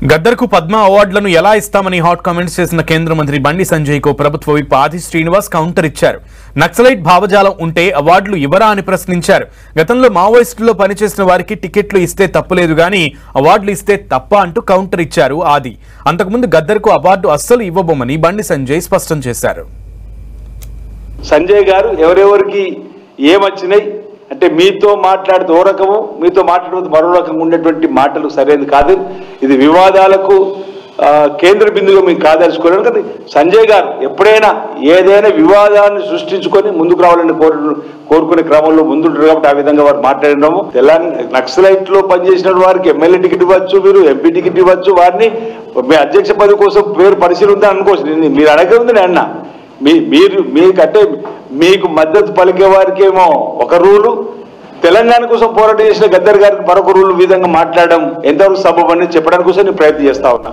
గద్దర్కు పద్మ అవార్డులను ఎలా ఇస్తామని హాట్ కామెంట్స్ చేసిన కేంద్ర మంత్రి బండి సంజయ్కు ప్రభుత్వ విప్ ఆది శ్రీనివాస్ కౌంటర్ ఇచ్చారు. నక్సలైట్ భావజాలం ఉంటే అవార్డులు ఇవ్వరా అని ప్రశ్నించారు. గతంలో మావోయిస్టుల్లో పనిచేసిన వారికి టికెట్లు ఇస్తే తప్పులేదు గానీ అవార్డులు ఇస్తే తప్ప అంటూ కౌంటర్ ఇచ్చారు ఆది. అంతకుముందు గద్దర్కు అవార్డు అస్సలు ఇవ్వబోమని బండి సంజయ్ స్పష్టం చేశారు. సంజయ్ గారు ఎవరెవరికి ఏమొచ్చినాయి అంటే మీతో మాట్లాడితే ఓ రకము, మీతో మాట్లాడితే మరో రకంగా ఉండేటువంటి మాటలు సరైనది కాదు. ఇది వివాదాలకు కేంద్ర బిందుగా మీకు కాదలుచుకోలేదు. కానీ సంజయ్ గారు ఎప్పుడైనా ఏదైనా వివాదాన్ని సృష్టించుకొని ముందుకు రావాలని కోరుకునే క్రమంలో ముందుంటారు కాబట్టి ఆ విధంగా వారు మాట్లాడినాము. తెలంగాణ నక్సలైట్ లో పనిచేసిన వారికి ఎమ్మెల్యే టికెట్ ఇవ్వచ్చు, మీరు ఎంపీ టికెట్ ఇవ్వచ్చు, వారిని మీ అధ్యక్ష పదవి కోసం పేరు పరిశీలిందా అనుకోవచ్చు. మీరు అడగఉంది అన్న మీరు మీకంటే మీకు మద్దతు పలికే వారికేమో ఒక రూలు, తెలంగాణ కోసం పోరాటం చేసిన గద్దర్ గారికి మరొక రూలు విధంగా మాట్లాడడం ఎంతవరకు సబబని చెప్పడానికి కోసం నేను ప్రయత్నం చేస్తా ఉన్నా.